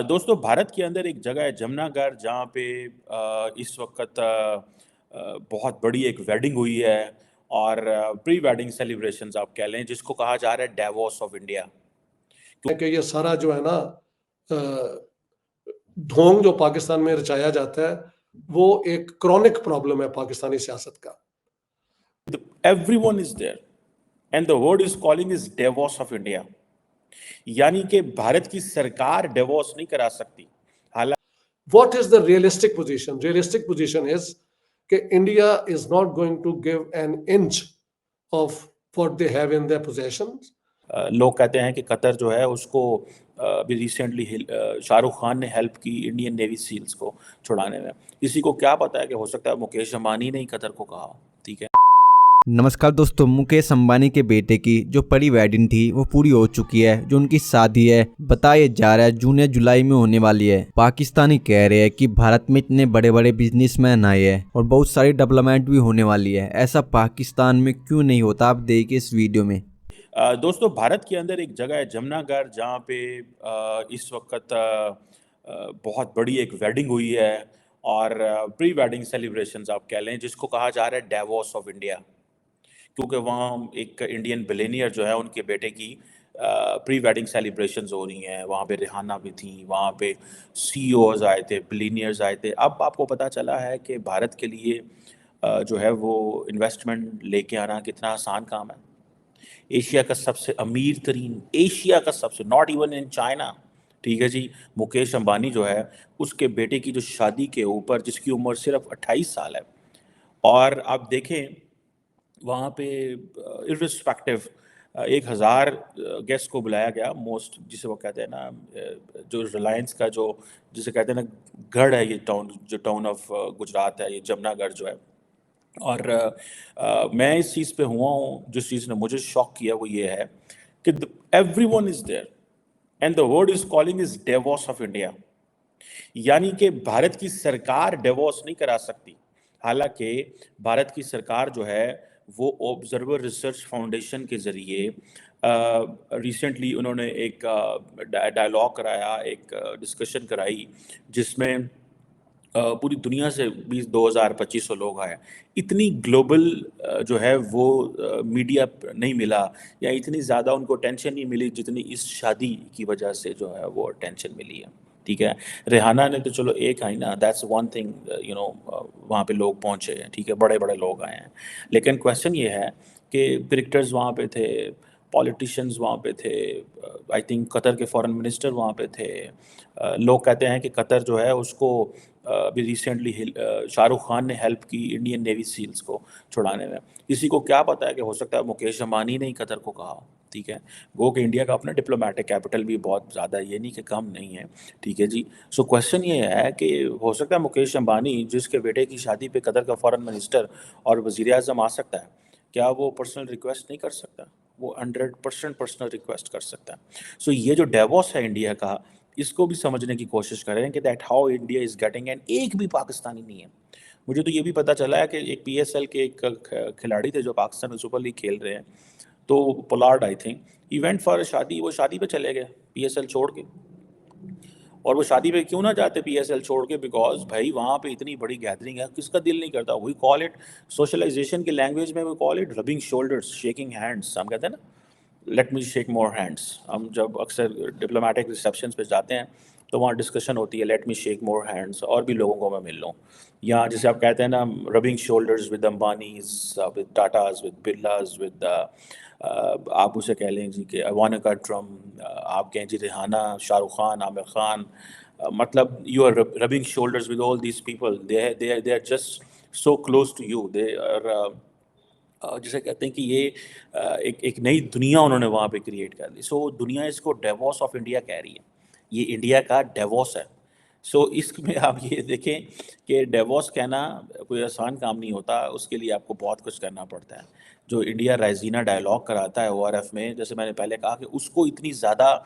دوستو بھارت کے اندر ایک جگہ ہے جمنا گڑھ جہاں پہ اس وقت بہت بڑی ایک ویڈنگ ہوئی ہے اور پری ویڈنگ سیلیبریشنز آپ کہہ لیں جس کو کہا جا رہا ہے ڈیووس آف انڈیا. کہ یہ سارا جو ہے نا ڈھونگ جو پاکستان میں رچایا جاتا ہے وہ ایک کرونک پرابلم ہے پاکستانی سیاست کا. Everyone is there and the word is calling is Davos of India. یعنی کہ بھارت کی سرکار ڈیووس نہیں کرا سکتی. What is the realistic position? Realistic position is کہ India is not going to give an inch of what they have in their possessions. لوگ کہتے ہیں کہ قطر جو ہے اس کو بھی ریسنٹلی شاہ رخ خان نے ہیلپ کی انڈین نیوی سیلز کو چھڑانے میں. کسی کو کیا پتا ہے کہ ہو سکتا ہے مکیش امبانی نے ہی قطر کو کہا. ٹھیک ہے. نمسکار دوستو، مکیش امبانی کے بیٹے کی جو پری ویڈنگ تھی وہ پوری ہو چکی ہے. جو ان کی شادی ہے بتایا جا رہا ہے جون یا جولائی میں ہونے والی ہے. پاکستانی کہہ رہے ہیں کہ بھارت میں اتنے بڑے بڑے بزنس مین آئے ہیں اور بہت ساری ڈیولپمنٹ بھی ہونے والی ہے. ایسا پاکستان میں کیوں نہیں ہوتا، آپ دیکھیں اس ویڈیو میں. دوستو بھارت کے اندر ایک جگہ ہے جمنا گڑھ جہاں پہ اس وقت بہت بڑی ایک ویڈنگ ہوئی ہے اور پری ویڈنگ سیلیبریشنز آپ کہہ لیں جس کو کہا جا رہا ہے ڈیووس آف انڈیا. کیونکہ وہاں ایک انڈین بلینئر جو ہے ان کے بیٹے کی پری ویڈنگ سیلیبریشنز ہو رہی ہیں. وہاں پہ ریحانہ بھی تھیں، وہاں پہ سی اوز آئے تھے، بلینئرز آئے تھے. اب آپ کو پتہ چلا ہے کہ بھارت کے لیے جو ہے وہ انویسٹمنٹ لے کے آنا کتنا آسان کام ہے. ایشیا کا سب سے امیر ترین، ایشیا کا سب سے، ناٹ ایون ان چائنا، ٹھیک ہے جی، مکیش امبانی جو ہے اس کے بیٹے کی جو شادی کے اوپر جس کی عمر صرف 28 سال ہے، اور آپ دیکھیں وہاں پہ ارسپیکٹو 1000 گیسٹ کو بلایا گیا. موسٹ جسے وہ کہتے ہیں نا جو ریلائنس کا جو جسے کہتے ہیں نا گڑھ ہے، یہ ٹاؤن جو ٹاؤن آف گجرات ہے، یہ جمنا گڑھ جو ہے. اور میں اس چیز پہ ہوا ہوں، جس چیز نے مجھے شوق کیا وہ یہ ہے کہ every one is there and the word is calling is Davos of India. یعنی کہ بھارت کی سرکار ڈیووس نہیں کرا سکتی. حالانکہ بھارت کی سرکار جو ہے وہ آبزرور ریسرچ فاؤنڈیشن کے ذریعے ریسنٹلی انہوں نے ایک ڈائلاگ کرایا، ایک ڈسکشن کرائی جس میں پوری دنیا سے 22,500 لوگ آئے. اتنی گلوبل جو ہے وہ میڈیا نہیں ملا یا اتنی زیادہ ان کو ٹینشن نہیں ملی جتنی اس شادی کی وجہ سے جو ہے وہ ٹینشن ملی ہے. ٹھیک ہے. ریحانہ نے تو چلو ایک آئی نا، دیٹس ون تھنگ، وہاں پہ لوگ پہنچے ہیں، ٹھیک ہے، بڑے بڑے لوگ آئے ہیں. لیکن کویسچن یہ ہے کہ کرکٹرز وہاں پہ تھے، پولیٹیشنز وہاں پہ تھے، آئی تھنک قطر کے فارن منسٹر وہاں پہ تھے. لوگ کہتے ہیں کہ قطر جو ہے اس کو بھی ریسنٹلی شاہ رخ خان نے ہیلپ کی انڈین نیوی سیلز کو چھڑانے میں. کسی کو کیا پتا ہے کہ ہو سکتا ہے مکیش امبانی نے ہی قطر کو کہا. ٹھیک ہے. گو کہ انڈیا کا اپنا ڈپلومیٹک کیپٹل بھی بہت زیادہ، یہ نہیں کہ کم نہیں ہے. ٹھیک ہے جی. سو کویسچن یہ ہے کہ ہو سکتا ہے مکیش امبانی جس کے بیٹے کی شادی پہ قطر کا فارن منسٹر اور وزیر اعظم آ سکتا ہے، کیا وہ پرسنل ریکویسٹ نہیں کر سکتا؟ وہ 100% پرسنل ریکویسٹ کر سکتا ہے. سو یہ جو ڈیووس ہے انڈیا کا، اس کو بھی سمجھنے کی کوشش کریں کہ that how India is getting, and ایک بھی پاکستانی نہیں ہے. مجھے تو یہ بھی پتہ چلا ہے کہ ایک پی ایس ایل کے ایک کھلاڑی تھے جو پاکستان میں سپر لیگ کھیل رہے ہیں، تو Pollard I think, event for شادی، وہ شادی پہ چلے گئے پی ایس ایل چھوڑ کے. اور وہ شادی پہ کیوں نہ جاتے پی ایس ایل چھوڑ کے؟ بیکاز بھائی وہاں پہ اتنی بڑی گیدرنگ ہے، کس کا دل نہیں کرتا؟ وی کال اٹ سوشلائزیشن کی لینگویج میں، we call it rubbing shoulders, shaking hands. ہم کہتے ہیں نا let me shake more hands. ہم جب اکثر ڈپلومیٹک ریسیپشنس پہ جاتے ہیں تو وہاں ڈسکشن ہوتی ہے late me shake more hands, اور بھی لوگوں کو میں مل لوں. یا جسے آپ کہتے ہیں نا rubbing shoulders with Ambanis, with Tatas, with Birlas, with آپ اسے کہہ لیں جی کہ ایوانکا ٹرمپ، آپ کہیں جی ریحانہ، شاہ رخ خان، عامر خان. مطلب you are rubbing shoulders with all these people, they are just so close to you. They are جسے کہتے ہیں کہ یہ ایک نئی دنیا انہوں نے وہاں پہ کریٹ کر دی. سو دنیا اس کو ڈیووس آف انڈیا کہہ رہی ہے. یہ انڈیا کا ڈیووس ہے. سو اس میں آپ یہ دیکھیں کہ ڈیووس کہنا کوئی آسان کام نہیں ہوتا، اس کے لیے آپ کو بہت کچھ کرنا پڑتا ہے. جو انڈیا رائزینہ ڈائلاگ کراتا ہے او آر ایف میں، جیسے میں نے پہلے کہا کہ اس کو اتنی زیادہ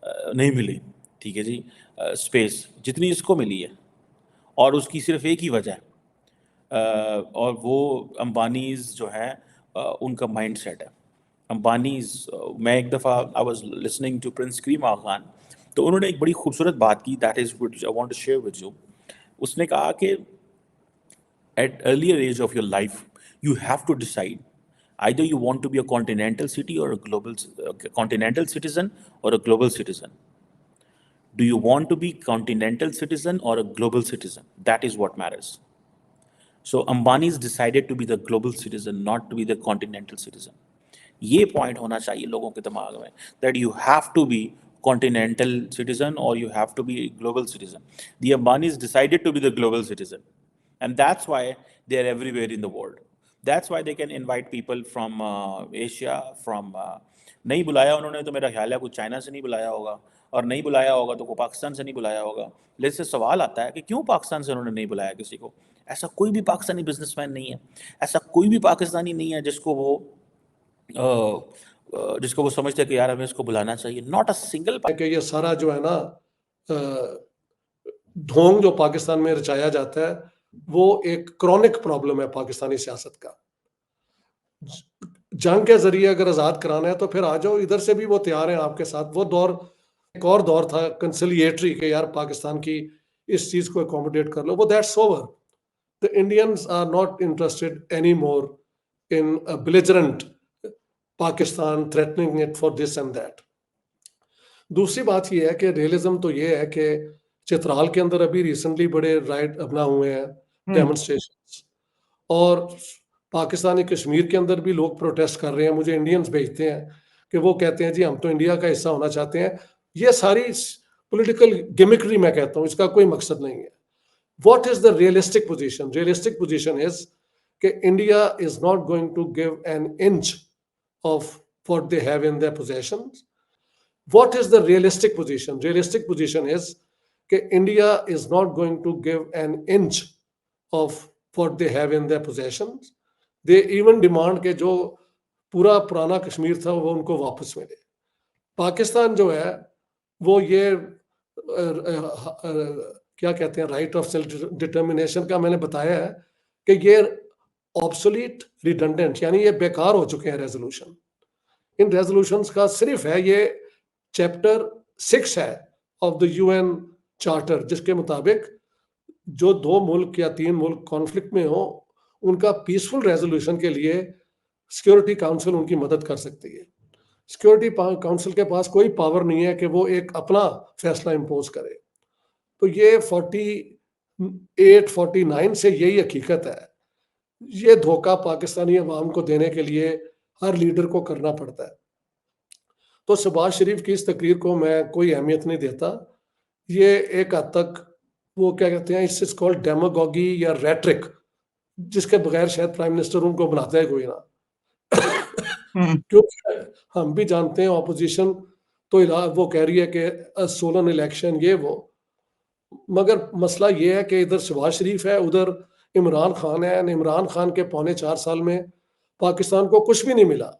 نہیں ملی، ٹھیک ہے جی، اسپیس جتنی اس کو ملی ہے. اور اس کی صرف ایک ہی وجہ ہے، اور وہ امبانیز جو ہیں ان کا مائنڈ سیٹ ہے. امبانیز، میں ایک دفعہ I was listening to Prince Karim Aga Khan, تو انہوں نے ایک بڑی خوبصورت بات کی, that is what I want to share with you. اس نے کہا کہ at earlier age of your life, you have to decide either you want to be a continental city or a continental citizen or a global citizen. Do you want to be continental citizen or a global citizen? That is what matters. So Ambani's decided to be the global citizen, not to be the continental citizen. یہ point ہونا چاہیے لوگوں کے دماغ میں, that you have to be continental citizen or you have to be a global citizen. The Ambanis decided to be the global citizen. And that's why they are everywhere in the world. That's why they can invite people from Asia, from نہیں بلایا انہوں نے تو میرا خیال ہے کوئی China سے نہیں بلایا ہوگا, اور نہیں بلایا ہوگا تو کوئی پاکستان سے نہیں بلایا ہوگا. لیکن سوال آتا ہے کہ کیوں پاکستان سے انہوں نے نہیں بلایا کسی کو؟ ایسا کوئی بھی پاکستانی بزنس مین نہیں ہے, ایسا کوئی بھی پاکستانی نہیں ہے جس کو وہ سمجھتے کہ یار ہمیں اس کو بلانا چاہیے. Not a single. کہ یہ سارا جو ہے نا ڈھونگ جو پاکستان میں رچایا جاتا ہے وہ ایک کرونک پرابلم ہے پاکستانی سیاست کا. جنگ کے ذریعے اگر آزاد کرانا ہے تو پھر آ جاؤ, ادھر سے بھی وہ تیار ہیں آپ کے ساتھ. وہ دور ایک اور دور تھا کنسیلیٹری کہ یار پاکستان کی اس چیز کو اکوموڈیٹ کر لو, وہ that's over. The Indians are not interested anymore in a belligerent Pakistan threatening it for this and that. دوسری بات یہ ہے کہ ریئلزم تو یہ ہے کہ چترال کے اندر ابھی ریسنٹلی بڑے رائٹ اپنا ہوئے ہیں, ڈیمونسٹریشنز, اور پاکستانی کشمیر کے اندر بھی لوگ پروٹیسٹ کر رہے ہیں. مجھے انڈینز بھیجتے ہیں کہ وہ کہتے ہیں جی ہم تو انڈیا کا حصہ ہونا چاہتے ہیں. یہ ساری پولیٹیکل گیمکری میں کہتا ہوں, اس کا کوئی مقصد نہیں ہے. What is the realistic position? Realistic position is that India is not going to give an inch of what they have in their possessions. What is the realistic position? Realistic position is that India is not going to give an inch of what they have in their possessions. They even demand کہ جو پورا پرانا کشمیر تھا وہ ان کو واپس ملے. پاکستان جو ہے وہ یہ کیا کہتے ہیں رائٹ آف سیلف ڈٹرمنیشن کا میں نے بتایا ہے کہ یہ آبسولیٹ ریڈنڈنٹ, یعنی یہ بیکار ہو چکے ہیں ریزولوشن. ان ریزولوشنز کا صرف ہے یہ چیپٹر 6 ہے آف دا UN چارٹر, جس کے مطابق جو 2 ملک یا 3 ملک کانفلکٹ میں ہوں ان کا پیسفل ریزولوشن کے لیے سیکورٹی کاؤنسل ان کی مدد کر سکتی ہے. سیکورٹی کاؤنسل کے پاس کوئی پاور نہیں ہے کہ وہ ایک اپنا فیصلہ امپوز کرے. تو یہ 48 49 سے یہی حقیقت ہے. یہ دھوکہ پاکستانی عوام کو دینے کے لیے ہر لیڈر کو کرنا پڑتا ہے. تو شہباز شریف کی اس تقریر کو میں کوئی اہمیت نہیں دیتا. یہ ایک حد تک وہ کیا کہتے ہیں, اس کالڈ ڈیماگوگی یا ریٹرک, جس کے بغیر شاید پرائم منسٹر ان کو بناتا ہے کوئی نہ. کیونکہ ہم بھی جانتے ہیں اپوزیشن تو وہ کہہ رہی ہے کہ سولن الیکشن یہ وہ, مگر مسئلہ یہ ہے کہ ادھر شہباز شریف ہے, ادھر عمران خان ہے. عمران خان کے 4.25 سال میں پاکستان کو کچھ بھی نہیں ملا.